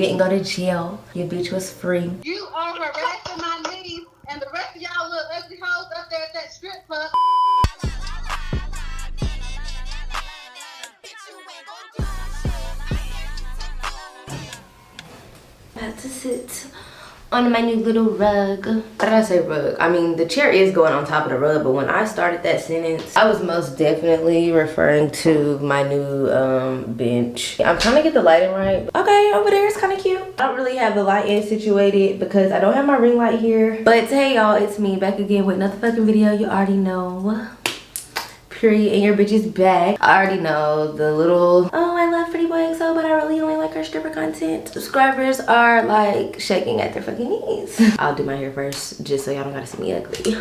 Didn't go to jail. Your bitch was free. You are harassing my niece and the rest of y'all little ugly hoes up there at that strip club. About to sit on my new little rug. Why did I say rug? I mean, the chair is going on top of the rug, but when I started that sentence, I was most definitely referring to my new bench. I'm trying to get the lighting right. Okay, over there, it's kind of cute. I don't really have the lighting situated because I don't have my ring light here. But hey y'all, it's me back again with another fucking video. You already know. Period. And your bitch is back. I already know the little, oh, I love Pretty Boy XO, but I really only like her stripper content. Subscribers are like shaking at their fucking knees. I'll do my hair first just so y'all don't gotta see me ugly.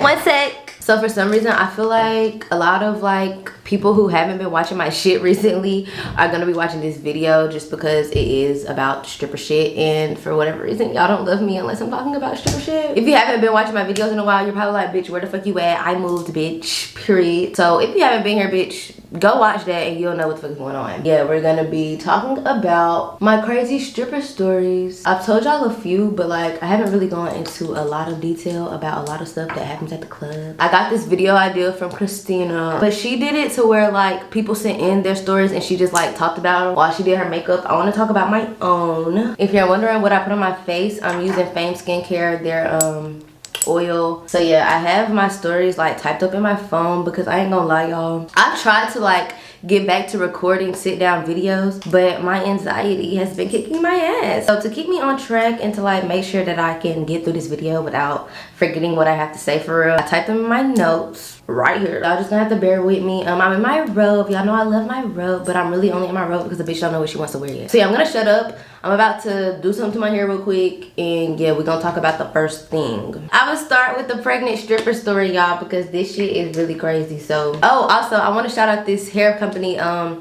One sec. So for some reason, I feel like a lot of like people who haven't been watching my shit recently are gonna be watching this video just because it is about stripper shit, and for whatever reason y'all don't love me unless I'm talking about stripper shit. If you haven't been watching my videos in a while, you're probably like, bitch, where the fuck you at? I moved, bitch, period. So if you haven't been here, bitch, go watch that and you'll know what the fuck is going on. Yeah, we're gonna be talking about my crazy stripper stories. I've told y'all a few, but like I haven't really gone into a lot of detail about a lot of stuff that happens at the club. I got this video idea from Christina, but she did it to where like people sent in their stories and she just like talked about them while she did her makeup. I want to talk about my own. If you're wondering what I put on my face, I'm using Fame Skincare, their oil. So yeah, I have my stories like typed up in my phone because I ain't gonna lie, y'all, I've tried to like get back to recording sit down videos, but my anxiety has been kicking my ass. So to keep me on track and to like make sure that I can get through this video without forgetting what I have to say for real, I typed them in my notes right here. Y'all just gonna have to bear with me. I'm in my robe. Y'all know I love my robe, but I'm really only in my robe because the bitch don't know what she wants to wear yet. So yeah, I'm gonna shut up. I'm about to do something to my hair real quick, and yeah, we're gonna talk about the first thing. I will start with the pregnant stripper story, y'all, because this shit is really crazy. So, oh, also I want to shout out this hair company,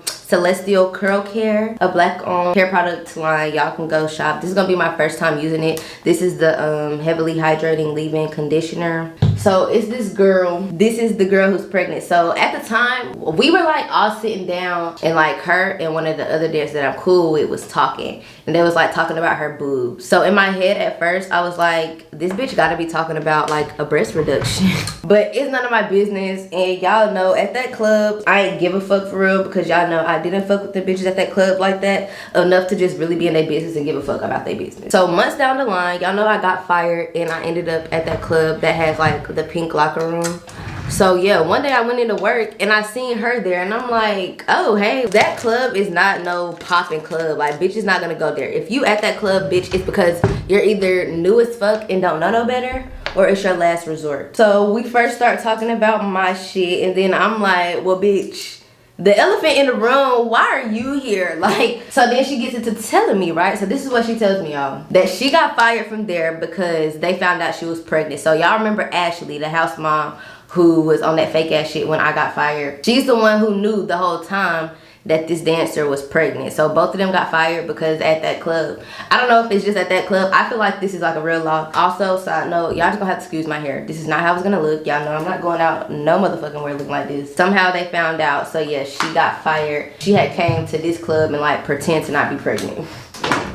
Celestial Curl Care, a black owned hair product line. Y'all can go shop. This is gonna be my first time using it. This is the heavily hydrating leave-in conditioner. So it's this girl, this is the girl who's pregnant. So at the time, we were like all sitting down, and like her and one of the other dancers that I'm cool with was talking, and they was like talking about her boobs. So in my head at first, I was like, this bitch gotta be talking about like a breast reduction. But it's none of my business, and y'all know at that club, I ain't give a fuck for real, because y'all know I didn't fuck with the bitches at that club like that enough to just really be in their business and give a fuck about their business. So months down the line, y'all know I got fired and I ended up at that club that has like the pink locker room. So yeah, one day I went into work and I seen her there, and I'm like, oh hey, that club is not no popping club. Like, bitch is not gonna go there. If you at that club, bitch, it's because you're either new as fuck and don't know no better, or it's your last resort. So we first start talking about my shit, and then I'm like, well bitch, the elephant in the room, why are you here? Like, so then she gets into telling me, right? So this is what she tells me, y'all, that she got fired from there because they found out she was pregnant. So y'all remember Ashley, the house mom who was on that fake ass shit when I got fired? She's the one who knew the whole time that this dancer was pregnant. So both of them got fired because at that club, I don't know if it's just at that club, I feel like this is like a real law. Also, side note, y'all just gonna have to excuse my hair. This is not how it's gonna look. Y'all know I'm not going out no motherfucking way looking like this. Somehow they found out. So yeah, she got fired. She had came to this club and like pretend to not be pregnant.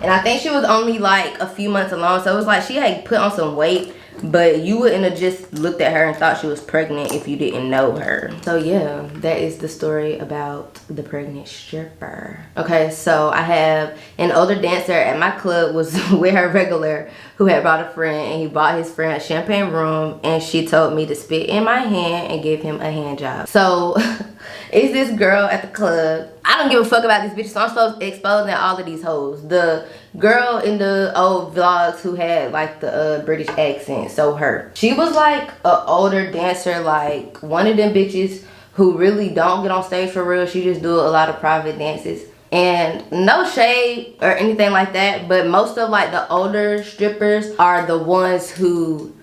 And I think she was only like a few months along. So it was like she had put on some weight, but you wouldn't have just looked at her and thought she was pregnant if you didn't know her. So yeah, that is the story about the pregnant stripper. Okay, so I have an older dancer at my club was with her regular who had brought a friend, and he bought his friend a champagne room, and she told me to spit in my hand and give him a hand job. So it's this girl at the club. I don't give a fuck about this bitch, so I'm supposed to exposing all of these hoes. The girl in the old vlogs who had like the British accent, so her. She was like an older dancer, like one of them bitches who really don't get on stage for real. She just do a lot of private dances. And no shade or anything like that, but most of like the older strippers are the ones who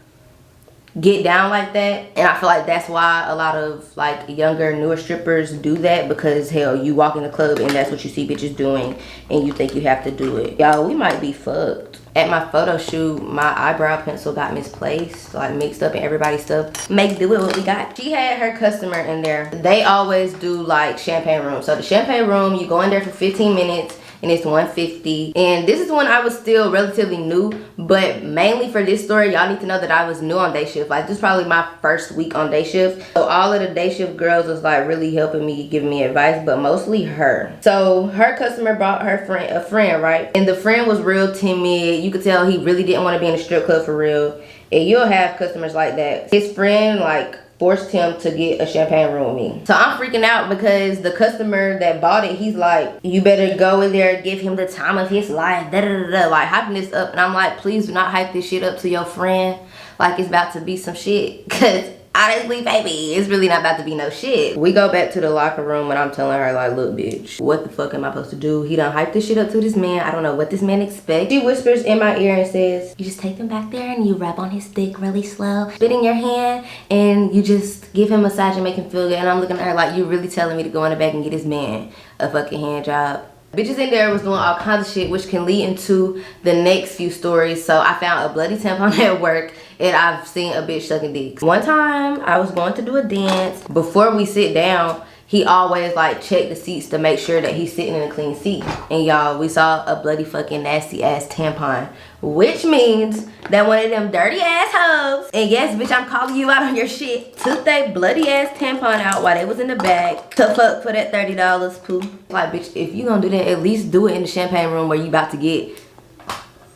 get down like that, and I feel like that's why a lot of like younger, newer strippers do that, because hell, you walk in the club and that's what you see bitches doing and you think you have to do it. Y'all, we might be fucked. At my photo shoot, my eyebrow pencil got misplaced, like mixed up in everybody's stuff. Make do with what we got. She had her customer in there. They always do like champagne room. So the champagne room, you go in there for 15 minutes and it's $150. And this is when I was still relatively new, but mainly for this story, y'all need to know that I was new on day shift. Like, this is probably my first week on day shift. So all of the day shift girls was like really helping me, giving me advice, but mostly her. So her customer brought her friend, right? And the friend was real timid. You could tell he really didn't want to be in a strip club for real. And you'll have customers like that. His friend like forced him to get a champagne room with me. So I'm freaking out because the customer that bought it, he's like, you better go in there and give him the time of his life, da da da da, like hyping this up. And I'm like, please do not hype this shit up to your friend like it's about to be some shit. Cause honestly, baby, it's really not about to be no shit. We go back to the locker room and I'm telling her like, look bitch, what the fuck am I supposed to do? He done hyped this shit up to this man. I don't know what this man expects. She whispers in my ear and says, you just take him back there and you rub on his dick really slow, spit in your hand, and you just give him a massage and make him feel good. And I'm looking at her like, you really telling me to go in the back and get this man a fucking hand job? Bitches in there was doing all kinds of shit, which can lead into the next few stories. So I found a bloody tampon at work, and I've seen a bitch sucking dicks. One time I was going to do a dance. Before we sit down, he always like check the seats to make sure that he's sitting in a clean seat. And y'all, we saw a bloody fucking nasty ass tampon, which means that one of them dirty ass hoes, and yes bitch, I'm calling you out on your shit, took that bloody ass tampon out while they was in the bag to fuck for that $30, poo. Like bitch, if you gonna do that, at least do it in the champagne room where you about to get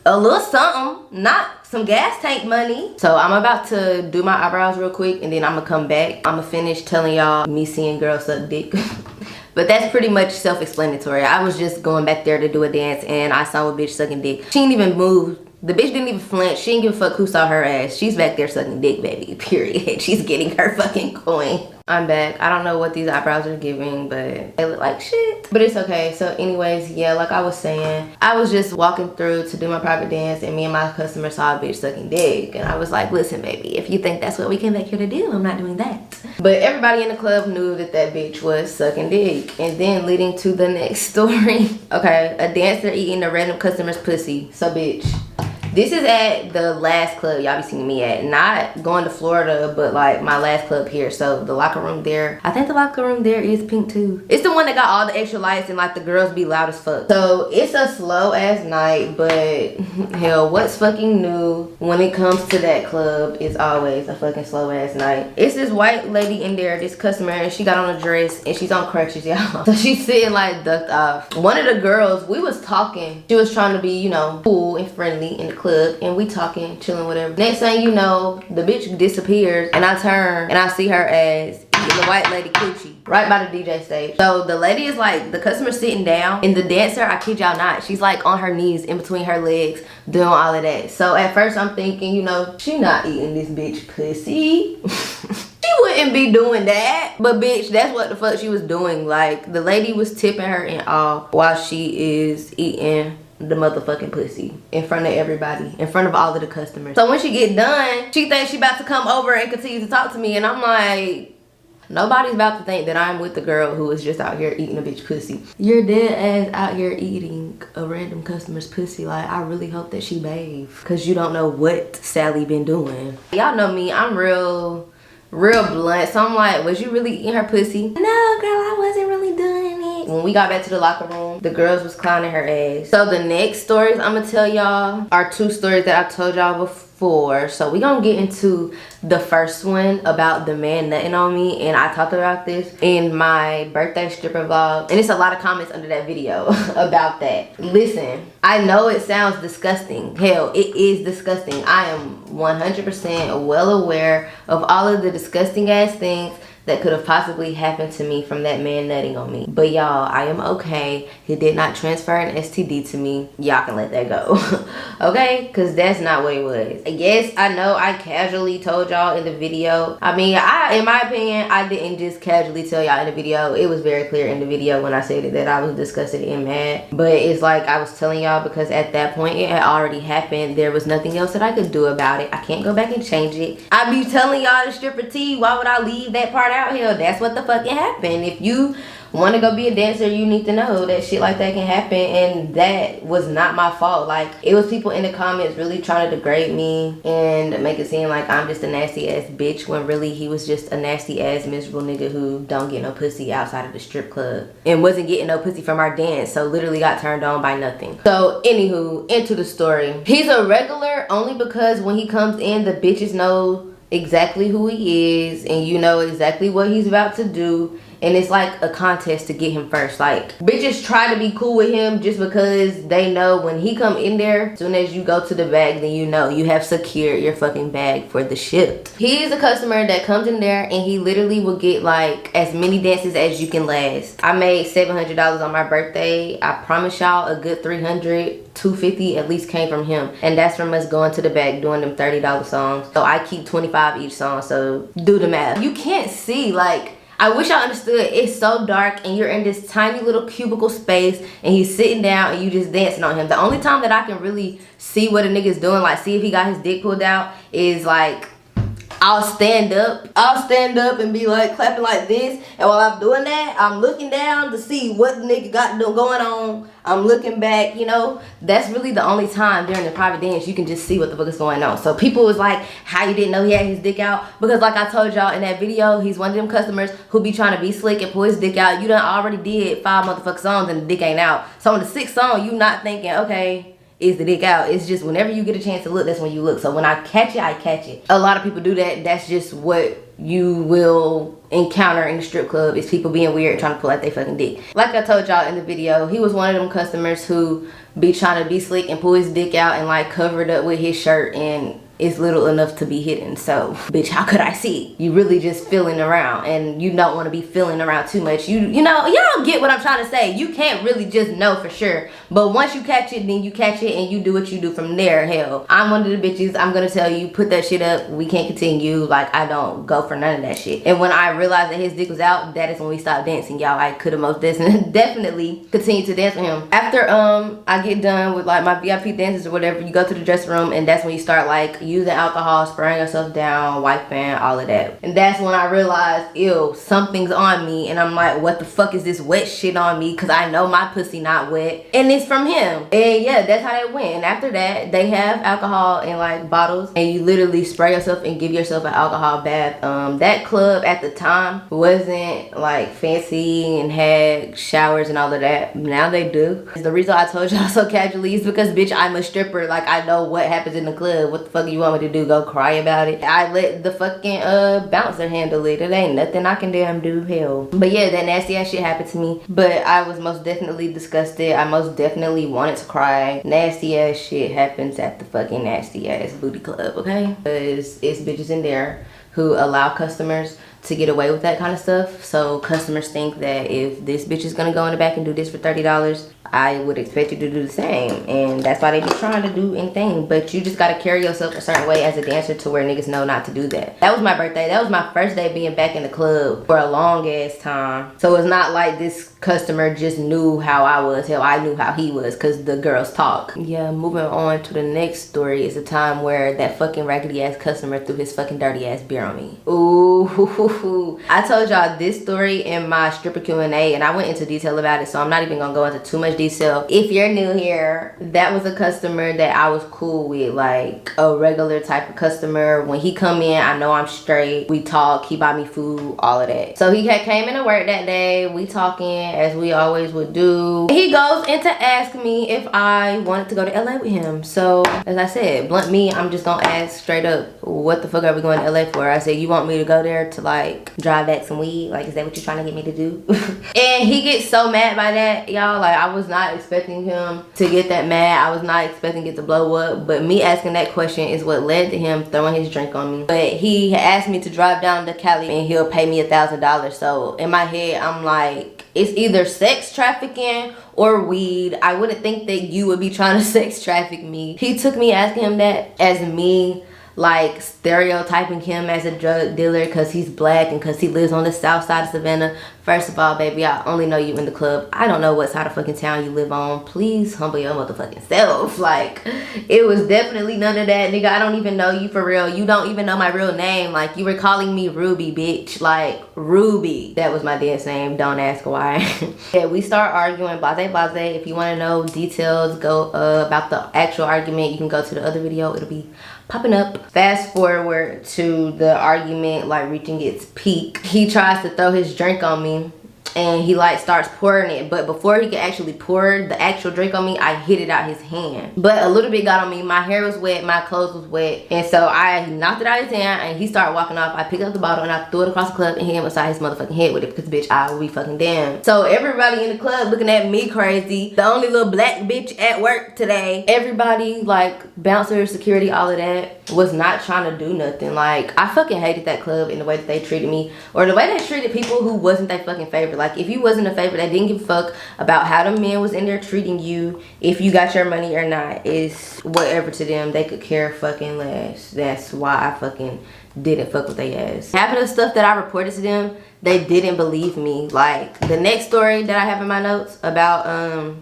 a little something, not some gas tank money. So I'm about to do my eyebrows real quick, and then I'm gonna come back. I'm gonna finish telling y'all me seeing girls suck dick. But that's pretty much self-explanatory. I was just going back there to do a dance, and I saw a bitch sucking dick. She didn't even move. The bitch didn't even flinch. She didn't give a fuck who saw her ass. She's back there sucking dick, baby, period. She's getting her fucking coin. I'm back. I don't know what these eyebrows are giving, but they look like shit. But it's okay. So anyways, yeah, like I was saying, I was just walking through to do my private dance, and me and my customer saw a bitch sucking dick. And I was like, listen, baby, if you think that's what we came back here to do, I'm not doing that. But everybody in the club knew that that bitch was sucking dick. And then leading to the next story. Okay, a dancer eating a random customer's pussy. So bitch, this is at the last club y'all be seeing me at. Not going to Florida, but like my last club here. So the locker room there, I think the locker room there is pink too. It's the one that got all the extra lights and like the girls be loud as fuck. So it's a slow ass night, but hell, what's fucking new when it comes to that club is always a fucking slow ass night. It's this white lady in there, this customer, and she got on a dress and she's on crutches, y'all. So she's sitting like ducked off. One of the girls, we was talking. She was trying to be, you know, cool and friendly in the club, and we talking, chilling, whatever. Next thing you know, the bitch disappears, and I turn and I see her ass eating the white lady coochie right by the DJ stage. So the lady is like, the customer sitting down, and the dancer, I kid y'all not, she's like on her knees in between her legs doing all of that. So at first I'm thinking, you know, she not eating this bitch pussy. She wouldn't be doing that. But bitch, that's what the fuck she was doing. Like, the lady was tipping her in off while she is eating the motherfucking pussy in front of everybody, in front of all of the customers. So when she get done, she thinks she about to come over and continue to talk to me, and I'm like, nobody's about to think that I'm with the girl who is just out here eating a bitch pussy. You're dead ass out here eating a random customer's pussy. Like, I really hope that she bathe, because you don't know what Sally been doing. Y'all know me, I'm real blunt. So I'm like, was you really eating her pussy? No, girl, I wasn't really doing it. When we got back to the locker room, the girls was clowning her ass. So the next stories I'm gonna tell y'all are two stories that I told y'all before. So we gonna get into the first one about the man nutting on me, and I talked about this in my birthday stripper vlog, and it's a lot of comments under that video about that. Listen, I know it sounds disgusting. Hell, it is disgusting. I am 100% well aware of all of the disgusting ass things that could have possibly happened to me from that man nutting on me. But y'all, I am okay. He did not transfer an STD to me. Y'all can let that go. Okay? Because that's not what it was. Yes, I know I casually told y'all in the video. I mean, in my opinion, I didn't just casually tell y'all in the video. It was very clear in the video when I said that I was disgusted and mad. But it's like I was telling y'all because at that point it had already happened. There was nothing else that I could do about it. I can't go back and change it. I be telling y'all the stripper tea. Why would I leave that part out here? That's what the fuck happened. If you want to go be a dancer, you need to know that shit like that can happen, and that was not my fault. Like, it was people in the comments really trying to degrade me and make it seem like I'm just a nasty ass bitch, when really he was just a nasty ass miserable nigga who don't get no pussy outside of the strip club and wasn't getting no pussy from our dance, so literally got turned on by nothing. So anywho, into the story. He's a regular only because when he comes in, the bitches know exactly who he is, and you know exactly what he's about to do, and it's like a contest to get him first. Like, bitches try to be cool with him just because they know when he come in there, as soon as you go to the bag, then you know you have secured your fucking bag for the shift. He's a customer that comes in there and he literally will get like as many dances as you can last. I made $700 on my birthday. I promise y'all a good 300, 250 at least came from him, and that's from us going to the back doing them $30 songs. So I keep 25 each song, so do the math. You can't see, like, I wish I understood. It's so dark and you're in this tiny little cubicle space and he's sitting down and you just dancing on him. The only time that I can really see what a nigga's doing, like see if he got his dick pulled out, is like I'll stand up and be like clapping like this, and while I'm doing that, I'm looking down to see what the nigga got going on. I'm looking back, you know. That's really the only time during the private dance you can just see what the fuck is going on. So people was like, how you didn't know he had his dick out? Because like I told y'all in that video, he's one of them customers who be trying to be slick and pull his dick out. You done already did 5 motherfucking songs and the dick ain't out. So on the 6th song, you not thinking, okay, is the dick out? It's just whenever you get a chance to look, that's when you look. So when I catch it, I catch it. A lot of people do that. That's just what you will encounter in the strip club, is people being weird trying to pull out their fucking dick. Like I told y'all in the video, he was one of them customers who be trying to be slick and pull his dick out and like cover it up with his shirt, and it's little enough to be hidden. So bitch, how could I see? You really just feeling around, and you don't want to be feeling around too much. You know, y'all get what I'm trying to say. You can't really just know for sure, but once you catch it, then you catch it and you do what you do from there. Hell, I'm one of the bitches, I'm gonna tell you, put that shit up, we can't continue. Like, I don't go for none of that shit. And when I realized that his dick was out, that is when we stopped dancing, y'all. I could have most definitely continued to dance with him. After I get done with like my VIP dances or whatever, you go to the dressing room, and that's when you start like using alcohol, spraying yourself down, wiping, all of that. And that's when I realized, ew, something's on me. And I'm like, what the fuck is this wet shit on me? Because I know my pussy not wet, and it's from him. And yeah, that's how that went. And after that, they have alcohol in like bottles, and you literally spray yourself and give yourself an alcohol bath. That club at the time wasn't like fancy and had showers and all of that. Now they do. The reason I told y'all so casually is because, bitch, I'm a stripper. Like, I know what happens in the club. What the fuck you want me to do? Go cry about it? I let the fucking bouncer handle it. It ain't nothing I can damn do. Hell. But yeah, that nasty ass shit happened to me. But I was most definitely disgusted. I most definitely wanted to cry. Nasty ass shit happens at the fucking nasty ass booty club, okay? Because it's bitches in there who allow customers to get away with that kind of stuff. So customers think that if this bitch is gonna go in the back and do this for $30, I would expect you to do the same. And that's why they be trying to do anything. But you just gotta carry yourself a certain way as a dancer to where niggas know not to do that. That was my birthday. That was my first day being back in the club for a long ass time. So it's not like this customer just knew how I was. Hell, I knew how he was, because the girls talk. Yeah, moving on to the next story is a time where that fucking raggedy ass customer threw his fucking dirty ass beer on me. Ooh, I told y'all this story in my stripper Q&A, and I went into detail about it, so I'm not even gonna go into too much detail. If you're new here, that was a customer that I was cool with, like a regular type of customer. When he come in, I know I'm straight. We talk, he buy me food, all of that. So he had came into work that day, we talking as we always would do. He goes in to ask me if I wanted to go to LA with him. So as I said, blunt me, I'm just gonna ask straight up, what the fuck are we going to LA for? I said, you want me to go there to like drive back some weed? Like, is that what you're trying to get me to do? And he gets so mad by that, y'all. Like, I was not expecting him to get that mad. I was not expecting it to blow up, but me asking that question is what led to him throwing his drink on me. But he asked me to drive down to Cali and he'll pay me $1,000. So in my head, I'm like, it's either sex trafficking or weed. I wouldn't think that you would be trying to sex traffic me. He took me asking him that as me like stereotyping him as a drug dealer because he's black and because he lives on the south side of Savannah. First of all, baby, I only know you in the club. I don't know what side of fucking town you live on. Please humble your motherfucking self. Like, it was definitely none of that, nigga. I don't even know you for real. You don't even know my real name. Like, you were calling me Ruby, bitch. Like, Ruby. That was my dance name. Don't ask why. Yeah, we start arguing. Blase, blase. If you want to know details, go about the actual argument, you can go to the other video. It'll be popping up. Fast forward to the argument like reaching its peak. He tries to throw his drink on me and he like starts pouring it, but before he could actually pour the actual drink on me, I hit it out his hand. But a little bit got on me. My hair was wet, my clothes was wet, and so I knocked it out his hand and he started walking off. I picked up the bottle and I threw it across the club and hit him upside his motherfucking head with it because bitch, I will be fucking damned. So everybody in the club looking at me crazy, the only little black bitch at work today. Everybody, like bouncers, security, all of that, was not trying to do nothing. Like, I fucking hated that club in the way that they treated me, or the way they treated people who wasn't their fucking favorite. Like, if you wasn't a favorite, they didn't give a fuck about how the men was in there treating you, if you got your money or not. It's whatever to them. They could care fucking less. That's why I fucking didn't fuck with their ass. Half of the stuff that I reported to them, they didn't believe me. Like, the next story that I have in my notes about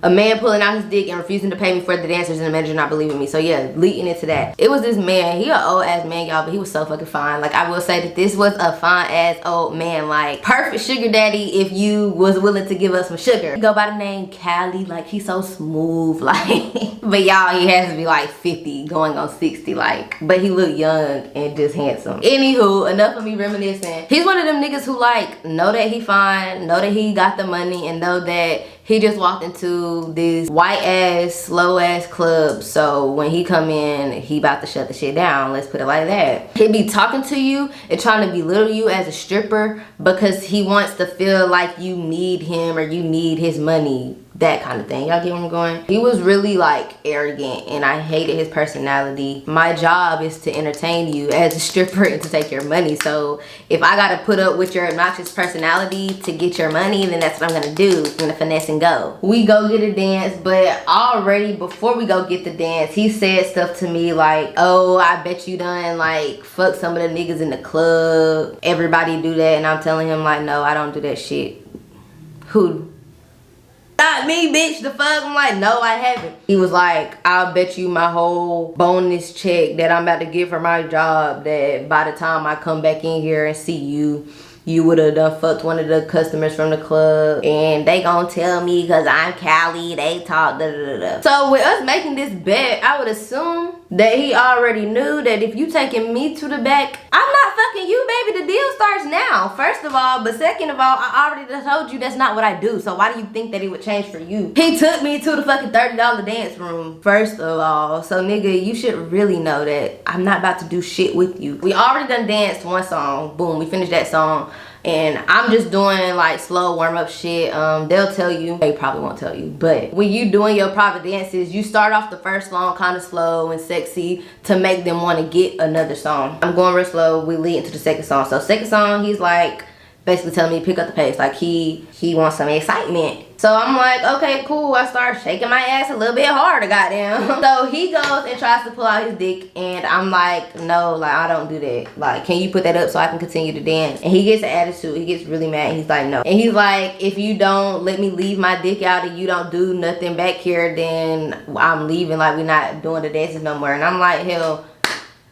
a man pulling out his dick and refusing to pay me for the dancers and the manager not believing me. So yeah, leading into that, it was this man. He an old ass man, y'all, but he was so fucking fine. Like, I will say that this was a fine ass old man. Like, perfect sugar daddy if you was willing to give us some sugar. He go by the name Cali. Like, he's so smooth. Like, but y'all, he has to be like 50 going on 60. Like, but he look young and just handsome. Anywho, enough of me reminiscing. He's one of them niggas who like know that he fine, know that he got the money, and know that he just walked into this white ass, slow ass club. So when he come in, he about to shut the shit down. Let's put it like that. He be talking to you and trying to belittle you as a stripper because he wants to feel like you need him or you need his money. That kind of thing. Y'all get where I'm going? He was really like arrogant and I hated his personality. My job is to entertain you as a stripper and to take your money. So if I gotta put up with your obnoxious personality to get your money, then that's what I'm gonna do. I'm gonna finesse and go. We go get a dance, but already before we go get the dance, he said stuff to me like, oh, I bet you done like fuck some of the niggas in the club. Everybody do that. And I'm telling him like, no, I don't do that shit. Who? Not me, bitch. The fuck? I'm like, no, I haven't. He was like, I'll bet you my whole bonus check that I'm about to get for my job that by the time I come back in here and see you, you would have done fucked one of the customers from the club. And they gonna tell me because I'm Cali, they talk da da da da. So with us making this bet, I would assume that he already knew that if you taking me to the back, I'm not fucking you, baby. The deal starts now, first of all. But second of all, I already told you that's not what I do. So why do you think that it would change for you? He took me to the fucking $30 dance room, first of all. So nigga, you should really know that I'm not about to do shit with you. We already done danced one song. Boom, we finished that song. And I'm just doing like slow warm-up shit. They'll tell you, they probably won't tell you, but when you doing your private dances, you start off the first song kind of slow and sexy to make them want to get another song. I'm going real slow, we lead into the second song. So second song, he's like basically telling me to pick up the pace, like he wants some excitement. So I'm like, okay, cool. I start shaking my ass a little bit harder, goddamn. So he goes and tries to pull out his dick, and I'm like, no, like I don't do that. Like, can you put that up so I can continue to dance? And he gets an attitude. He gets really mad. He's like, no. And he's like, if you don't let me leave my dick out and you don't do nothing back here, then I'm leaving. Like, we're not doing the dances no more. And I'm like, hell,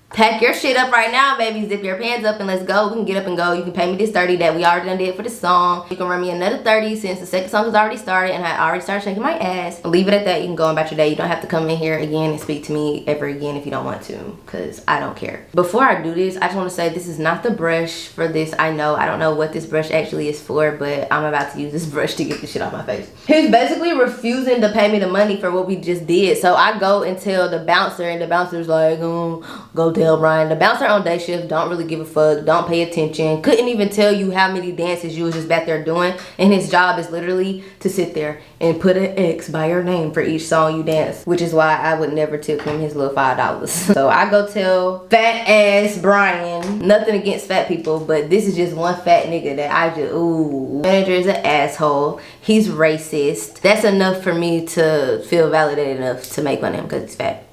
pack your shit up right now, baby. Zip your pants up and let's go. We can get up and go. You can pay me this 30 that we already done did for the song. You can run me another 30 since the second song has already started and I already started shaking my ass. Leave it at that. You can go about your day. You don't have to come in here again and speak to me ever again if you don't want to, because I don't care. Before I do this, I just want to say this is not the brush for this. I don't know what this brush actually is for, but I'm about to use this brush to get the shit off my face. He's basically refusing to pay me the money for what we just did. So I go and tell the bouncer, and the bouncer's like, go tell Brian. The bouncer on day shift don't really give a fuck, don't pay attention, couldn't even tell you how many dances you was just back there doing, and his job is literally to sit there and put an X by your name for each song you dance, which is why I would never tip him his little $5. So I go tell fat ass Brian, nothing against fat people, but this is just one fat nigga that I just, ooh. Manager is an asshole, he's racist. That's enough for me to feel validated enough to make fun of him because he's fat.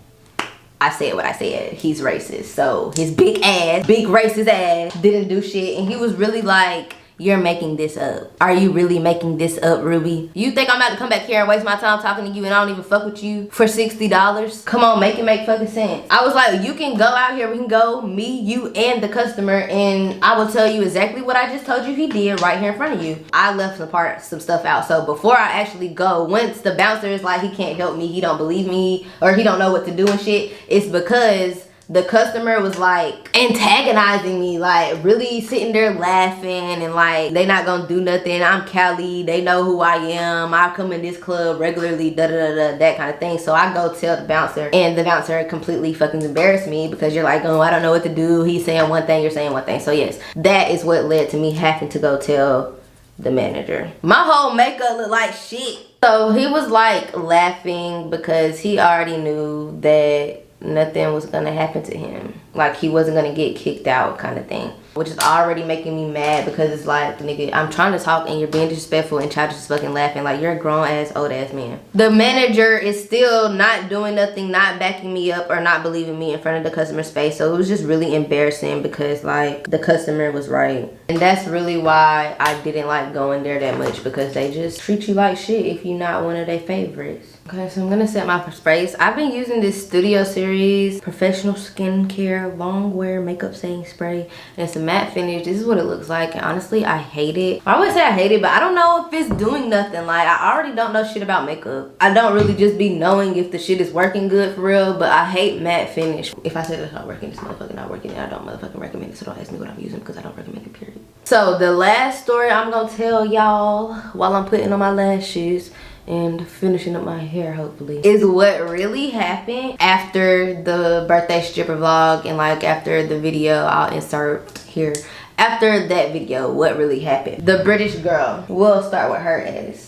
I said what I said. He's racist. So his big ass, big racist ass didn't do shit. And he was really like, you're making this up. Are you really making this up, Ruby? You think I'm about to come back here and waste my time talking to you and I don't even fuck with you for $60? Come on, make it make fucking sense. I was like, you can go out here, we can go, me, you, and the customer, and I will tell you exactly what I just told you he did right here in front of you. I left some stuff out. So before I actually go, once the bouncer is like, he can't help me, he don't believe me, or he don't know what to do and shit, it's because the customer was like antagonizing me, like really sitting there laughing and like they not gonna do nothing. I'm Cali, they know who I am, I come in this club regularly, da da da da, that kind of thing. So I go tell the bouncer, and the bouncer completely fucking embarrassed me because you're like, oh, I don't know what to do. He's saying one thing, you're saying one thing. So yes, that is what led to me having to go tell the manager. My whole makeup looked like shit. So he was like laughing because he already knew that nothing was gonna happen to him, like he wasn't gonna get kicked out kind of thing, which is already making me mad because it's like, nigga, I'm trying to talk and you're being disrespectful and child just fucking laughing like you're a grown ass old ass man. The manager is still not doing nothing, not backing me up or not believing me in front of the customer's face. So it was just really embarrassing because like the customer was right, and that's really why I didn't like going there that much, because they just treat you like shit if you're not one of their favorites. Okay, so I'm gonna set my sprays. I've been using this Studio Series Professional Skincare Long Wear Makeup Setting Spray, and it's a matte finish. This is what it looks like, and honestly, I hate it. I would say I hate it, but I don't know if it's doing nothing. Like, I already don't know shit about makeup. I don't really just be knowing if the shit is working good for real, but I hate matte finish. If I say it's not working, it's motherfucking not working, and I don't motherfucking recommend it, so don't ask me what I'm using because I don't recommend it, period. So the last story I'm gonna tell y'all while I'm putting on my lashes and finishing up my hair, hopefully, is what really happened after the birthday stripper vlog, and like after the video I'll insert here. After that video, what really happened. The British girl, we'll start with her ass.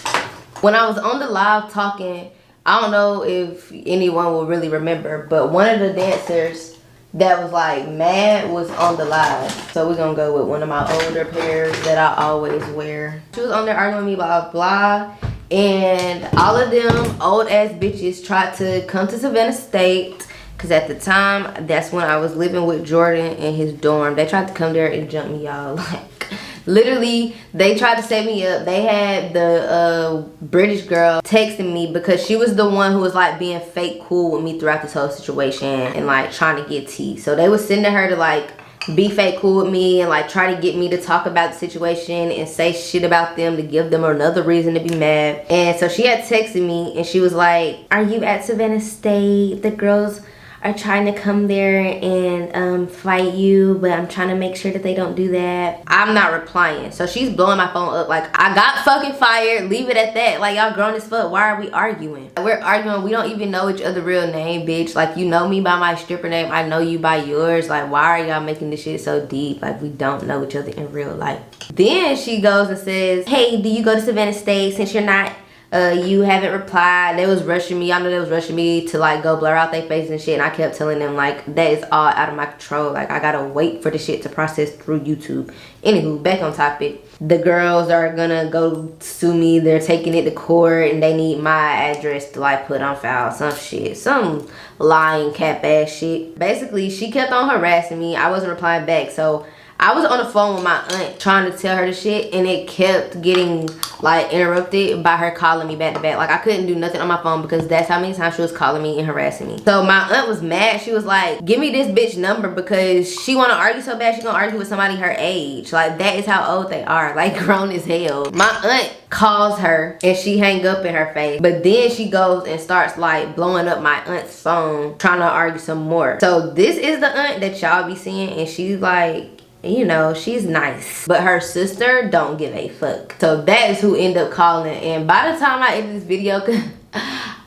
When I was on the live talking, I don't know if anyone will really remember, but one of the dancers that was like mad was on the live. So we're gonna go with one of my older pairs that I always wear. She was on there arguing with me blah blah, and all of them old ass bitches tried to come to Savannah State, because at the time that's when I was living with Jordan in his dorm. They tried to come there and jump me, y'all. Like literally, they tried to set me up. They had the British girl texting me because she was the one who was like being fake cool with me throughout this whole situation and like trying to get tea. So they was sending her to like be fake cool with me and like try to get me to talk about the situation and say shit about them to give them another reason to be mad. And so she had texted me and she was like, are you at Savannah State? The girls are trying to come there and fight you, but I'm trying to make sure that they don't do that. I'm not replying. So she's blowing my phone up like, I got fucking fired, leave it at that. Like, y'all grown as fuck, why are we arguing? We're arguing, we don't even know each other's real name, bitch. Like, you know me by my stripper name, I know you by yours. Like, why are y'all making this shit so deep? Like, we don't know each other in real life. Then she goes and says, hey, do you go to Savannah State? Since you're not, you haven't replied. They was rushing me. I know they was rushing me to like go blur out their face and shit, and I kept telling them like that is all out of my control. Like, I gotta wait for the shit to process through YouTube. Anywho, back on topic. The girls are gonna go sue me. They're taking it to court and they need my address to like put on file. Some shit, some lying cap ass shit. Basically, she kept on harassing me. I wasn't replying back, so I was on the phone with my aunt trying to tell her the shit, and it kept getting like interrupted by her calling me back to back. Like, I couldn't do nothing on my phone because that's how many times she was calling me and harassing me. So my aunt was mad. She was like, give me this bitch number, because she want to argue so bad she gonna argue with somebody her age. Like, that is how old they are, like grown as hell. My aunt calls her and she hang up in her face, but then she goes and starts like blowing up my aunt's phone trying to argue some more. So this is the aunt that y'all be seeing, and she's like, you know, she's nice, but her sister don't give a fuck. So that is who ended up calling. And by the time I edit this video,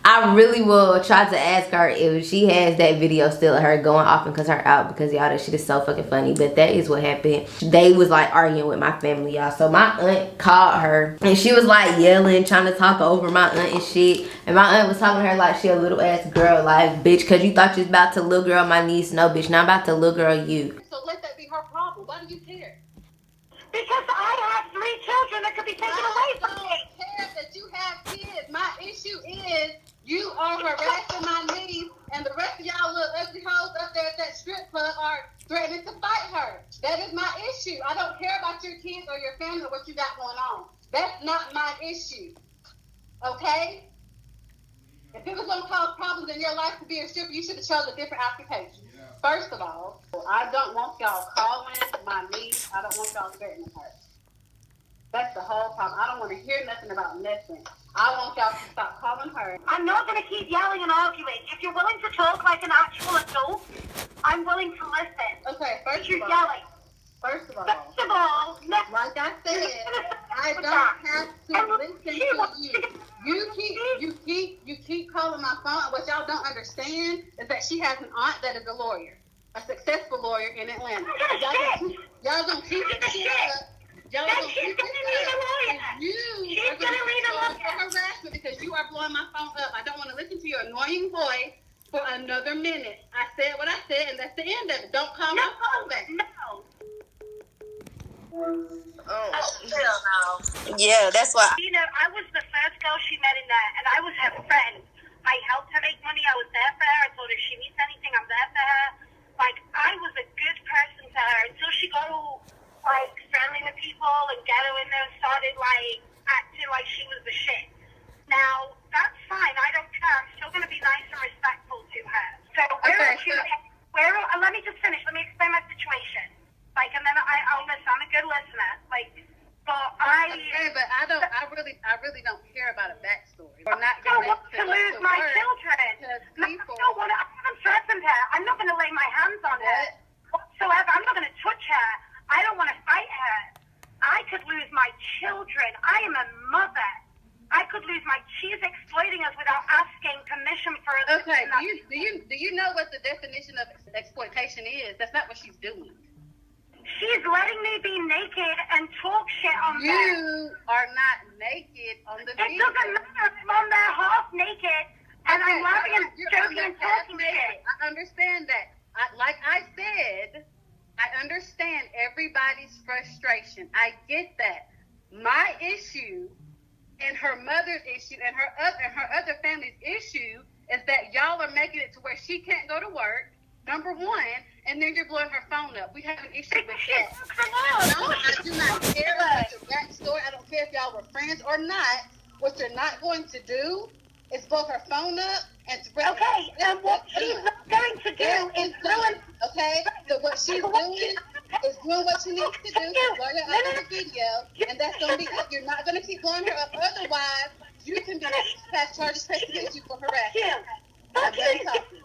I really will try to ask her if she has that video still of her going off and cuss her out, because y'all, that shit is so fucking funny. But that is what happened. They was like arguing with my family, y'all. So my aunt called her and she was like yelling, trying to talk over my aunt and shit. And my aunt was talking to her like she a little ass girl, like, bitch, cause you thought you was about to little girl my niece. No, bitch, now I'm about to little girl you. So let that be her problem. Why do you care? Because I have 3 children that could be taken away from me. I don't care that you have kids. My issue is you are harassing my niece, and the rest of y'all little ugly hoes up there at that strip club are threatening to fight her. That is my issue. I don't care about your kids or your family or what you got going on. That's not my issue. Okay? If it was going to cause problems in your life to be a stripper, you should have chosen a different occupation. First of all, I don't want y'all calling my niece. I don't want y'all threatening her. That's the whole problem. I don't want to hear nothing about nothing. I want y'all to stop calling her. I'm not going to keep yelling and arguing. If you're willing to talk like an actual adult, I'm willing to listen. Okay, But you're yelling. First of all, Like I said, I don't have to listen to you. You keep calling my phone. What y'all don't understand is that she has an aunt that is a lawyer, a successful lawyer in Atlanta. Y'all don't keep it up. Y'all don't keep it up. You are going to need a lawyer for harassment because you are blowing my phone up. I don't want to listen to your annoying voice for another minute. I said what I said, and that's the end of it. Don't call my phone back. No. Yeah, that's why. You know, I was the first girl she met in there, and I was her friend. I helped her make money. I was there for her. I told her if she needs anything, I'm there for her. Like, I was a good person to her until she got all, like, friendly with people and ghetto in there and started, like, acting like she was the shit. Now, that's fine. I don't care. I'm still going to be nice and respectful to her. So, let me just finish. Let me explain my situation. Like, and then I'll listen. I'm a good listener. Like, but Okay, but I really don't care about a backstory. We're not don't going want to lose my children. I'm threatened her. I'm not going to lay my hands on her whatsoever. I'm not going to touch her. I don't want to fight her. I could lose my children. I am a mother. I could lose my. She's exploiting us without asking permission for us. Okay, do you know what the definition of exploitation is? That's not what she's doing. She's letting me be naked and talk shit on there. You are not naked on the video. It doesn't matter if I'm on there half naked and I'm laughing and joking and talking shit. I understand that. Like I said, I understand everybody's frustration. I get that. My issue and her mother's issue and her other family's issue is that y'all are making it to where she can't go to work. Number one, and then you're blowing her phone up. We have an issue with that. No, I do not care about your backstory. I don't care if y'all were friends or not. What you're not going to do is blow her phone up and threaten. Okay, and what she's not going to do is ruin. Okay, so what she's doing is doing what she needs to do to blow her up in the video, and that's going to be it. You're not going to keep blowing her up. Otherwise, you can be past charges pressed against you for harassment. I'm done talking.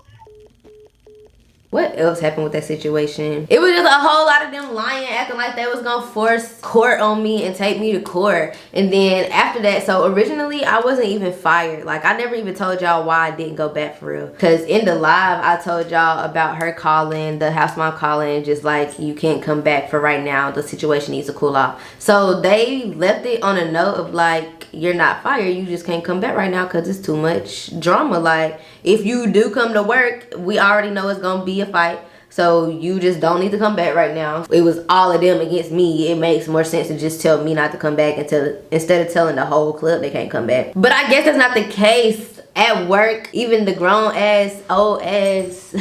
What else happened with that situation? It was just a whole lot of them lying, acting like they was gonna force court on me and take me to court. And then after that, so originally I wasn't even fired. Like, I never even told y'all why I didn't go back for real. Cause in the live, I told y'all about her calling, the house mom calling, just like, you can't come back for right now. The situation needs to cool off. So they left it on a note of like, you're not fired. You just can't come back right now cause it's too much drama. Like, if you do come to work, we already know it's gonna be a fight, so you just don't need to come back right now. It was all of them against me. It makes more sense to just tell me not to come back instead of telling the whole club they can't come back. But I guess that's not the case at work. Even the grown ass, old ass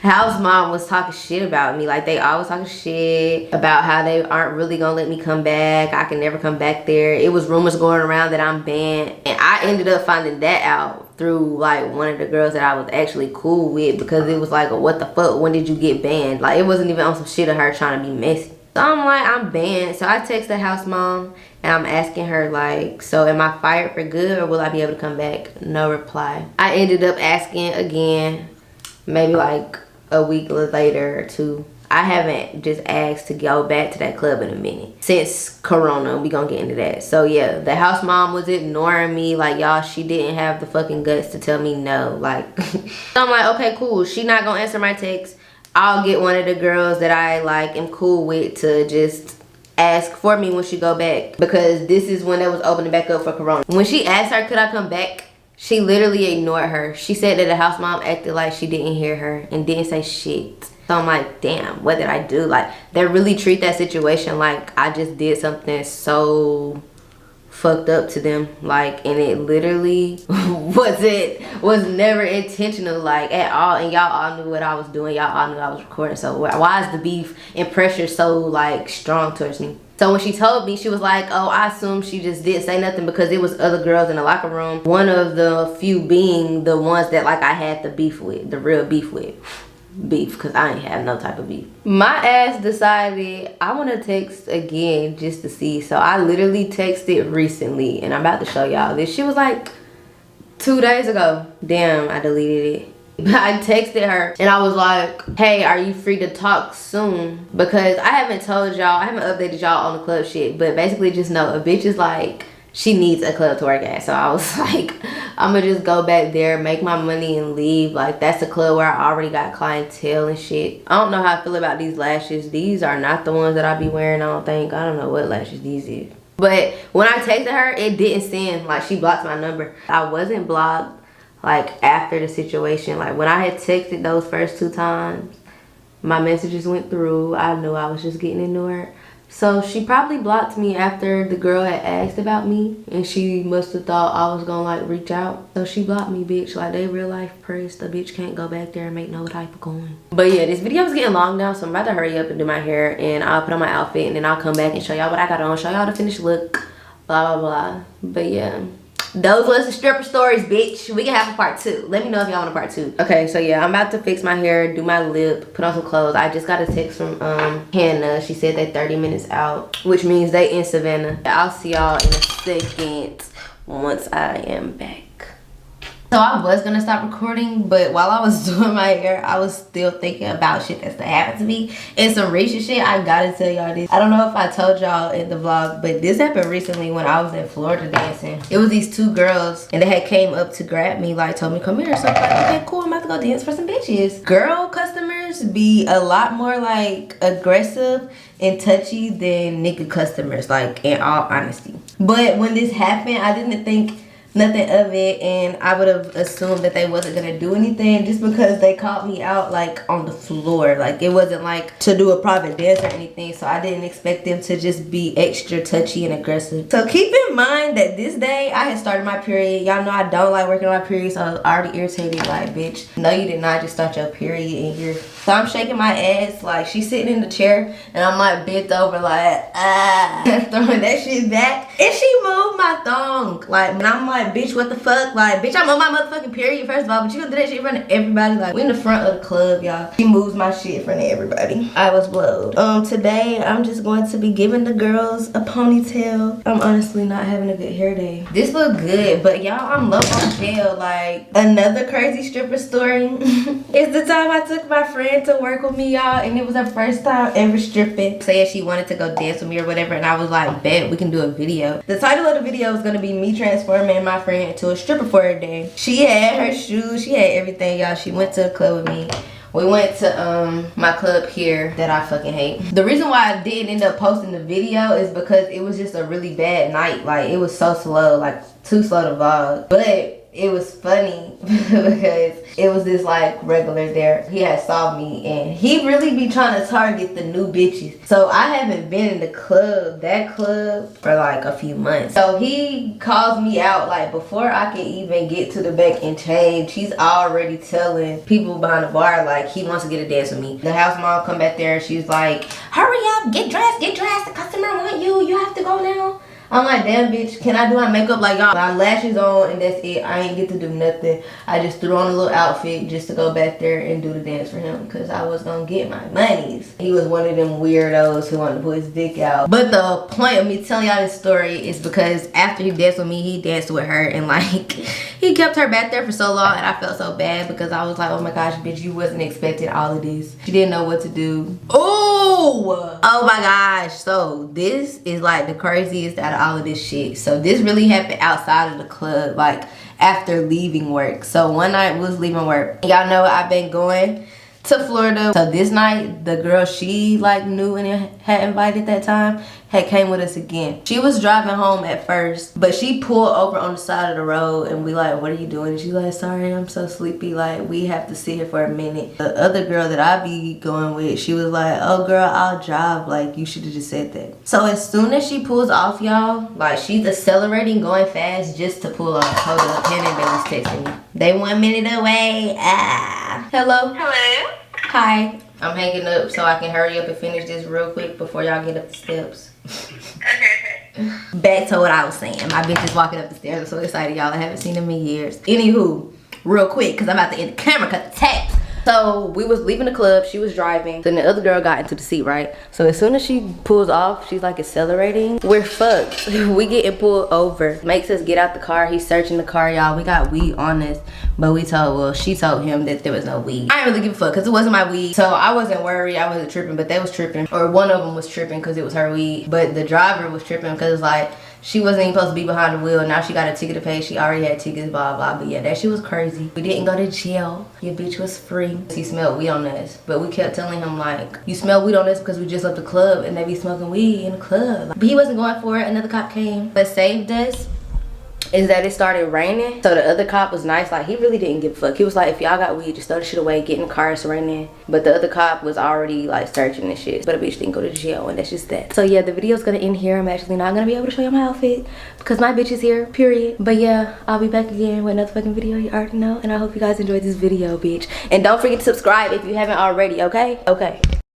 house mom was talking shit about me. Like, they always talking shit about how they aren't really gonna let me come back. I can never come back there. It was rumors going around that I'm banned, and I ended up finding that out through like one of the girls that I was actually cool with, because it was like, what the fuck, when did you get banned? Like, it wasn't even on some shit of her trying to be messy. So I'm like, I'm banned. So I text the house mom and I'm asking her like, so am I fired for good or will I be able to come back? No reply. I ended up asking again, maybe like a week later or two. I haven't just asked to go back to that club in a minute. Since Corona, we gonna get into that. So yeah, the house mom was ignoring me. Like, y'all, she didn't have the fucking guts to tell me no. Like, so I'm like, okay, cool. She not gonna answer my text. I'll get one of the girls that I like am cool with to just ask for me when she go back. Because this is when they was opening back up for Corona. When she asked her, could I come back? She literally ignored her. She said that the house mom acted like she didn't hear her and didn't say shit. So I'm like, damn, what did I do? Like, they really treat that situation like I just did something so fucked up to them, like, and it literally was never intentional, like, at all. And y'all all knew what I was doing, y'all all knew I was recording. So why is the beef and pressure so like strong towards me? So when she told me, she was like, oh, I assume she just didn't say nothing because it was other girls in the locker room, one of the few being the ones that like I had the beef with, the real beef with. Beef, because I ain't have no type of beef. My ass decided I want to text again just to see. So I literally texted recently, and I'm about to show y'all this. She was like 2 days ago. Damn, I deleted it. But I texted her and I was like, hey, are you free to talk soon? Because I haven't told y'all, I haven't updated y'all on the club shit, but basically just know a bitch is like, she needs a club to work at. So I was like, I'm gonna just go back there, make my money and leave. Like, that's a club where I already got clientele and shit. I don't know how I feel about these lashes. These are not the ones that I be wearing, I don't think. I don't know what lashes these is. But when I texted her, it didn't send. Like, she blocked my number. I wasn't blocked like after the situation. Like, when I had texted those first 2 times, my messages went through. I knew I was just getting ignored. So she probably blocked me after the girl had asked about me, and she must have thought I was gonna like reach out. So she blocked me, bitch. Like, they real life press. The bitch can't go back there and make no type of coin. But yeah, this video is getting long now, so I'm about to hurry up and do my hair, and I'll put on my outfit, and then I'll come back and show y'all what I got on, show y'all the finished look, blah blah blah. But yeah, those was the stripper stories, bitch. We can have a part 2. Let me know if y'all want a part 2. Okay, so yeah, I'm about to fix my hair, do my lip, put on some clothes. I just got a text from Hannah. She said they 30 minutes out, which means they in Savannah. I'll see y'all in a second once I am back. So I was gonna stop recording, but while I was doing my hair, I was still thinking about shit that's happened to me and some recent shit. I gotta tell y'all this. I don't know if I told y'all in the vlog, but this happened recently when I was in Florida dancing. It was these 2 girls, and they had came up to grab me, like told me come here. So I'm like, okay, cool, I'm about to go dance for some bitches. Girl customers be a lot more like aggressive and touchy than nigga customers, like, in all honesty. But when this happened, I didn't think nothing of it, and I would have assumed that they wasn't gonna do anything just because they called me out like on the floor. Like, it wasn't like to do a private dance or anything, so I didn't expect them to just be extra touchy and aggressive. So keep in mind that this day I had started my period. Y'all know I don't like working on my period, so I was already irritated. Like, bitch, no you did not just start your period in here. So I'm shaking my ass, like she's sitting in the chair and I'm like bent over like throwing that shit back, and she moved my thong. Like, when I'm like, bitch, what the fuck? Like, bitch, I'm on my motherfucking period, first of all, but you gonna do that shit in front of everybody? Like, we in the front of the club, y'all. She moves my shit in front of everybody. I was blowed. Today I'm just going to be giving the girls a ponytail. I'm honestly not having a good hair day. This look good, but y'all, I'm low on gel. Like, another crazy stripper story is the time I took my friend to work with me, y'all, and it was her first time ever stripping. Saying she wanted to go dance with me or whatever, and I was like, bet, we can do a video. The title of the video is gonna be me transforming my friend into a stripper for a day. She had her shoes, she had everything, y'all. She went to a club with me. We went to my club here that I fucking hate. The reason why I didn't end up posting the video is because it was just a really bad night. Like, it was so slow, like too slow to vlog. But it was funny because it was this like regular there. He had saw me, and he really be trying to target the new bitches. So I haven't been in the club, that club, for like a few months. So he calls me out like before I can even get to the back and change. He's already telling people behind the bar like he wants to get a dance with me. The house mom come back there and she's like, hurry up, get dressed, the customer want you, you have to go now. I'm like, damn bitch, can I do my makeup like y'all? My lashes on and that's it. I ain't get to do nothing. I just threw on a little outfit just to go back there and do the dance for him because I was gonna get my monies. He was one of them weirdos who wanted to put his dick out. But the point of me telling y'all this story is because after he danced with me, he danced with her, and like he kept her back there for so long, and I felt so bad because I was like, oh my gosh, bitch, you wasn't expecting all of this. She didn't know what to do. Oh my gosh. So this is like the craziest out of all of this shit. So this really happened outside of the club, like after leaving work. So one night we was leaving work. Y'all know I've been going to Florida. So this night, the girl she like knew and had invited that time had came with us again. She was driving home at first, but she pulled over on the side of the road and we like, what are you doing? And she's like, sorry, I'm so sleepy. Like, we have to sit here for a minute. The other girl that I be going with, she was like, oh girl, I'll drive. Like, you should have just said that. So as soon as she pulls off, y'all, like she's accelerating, going fast just to pull off. Hold up, Hannah Bailey's texting me. They 1 minute away. Ah. Hello. Hello? Hi. I'm hanging up so I can hurry up and finish this real quick before y'all get up the steps. Okay. Back to what I was saying. My bitch is walking up the stairs. I'm so excited, y'all. I haven't seen them in years. Anywho, real quick, because I'm about to end the camera cut the taps. So we was leaving the club, she was driving, then the other girl got into the seat, right? So as soon as she pulls off, she's like accelerating. We're fucked. We getting pulled over. Makes us get out the car. He's searching the car, y'all. We got weed on us, but she told him that there was no weed. I didn't really give a fuck because it wasn't my weed. So I wasn't worried, I wasn't tripping, but they was tripping. Or one of them was tripping because it was her weed. But the driver was tripping because like, she wasn't even supposed to be behind the wheel. Now she got a ticket to pay. She already had tickets, blah, blah. But yeah, that shit was crazy. We didn't go to jail. Your bitch was free. He smelled weed on us. But we kept telling him like, you smell weed on us because we just left the club and they be smoking weed in the club. But he wasn't going for it. Another cop came. But saved us is that it started raining. So the other cop was nice. Like, he really didn't give a fuck. He was like, if y'all got weed, just throw the shit away, get in the car, it's raining. But the other cop was already like searching and shit. But a bitch didn't go to jail, and that's just that. So yeah, the video's gonna end here. I'm actually not gonna be able to show you my outfit because my bitch is here, period. But yeah, I'll be back again with another fucking video, you already know. And I hope you guys enjoyed this video, bitch. And don't forget to subscribe if you haven't already, okay? Okay.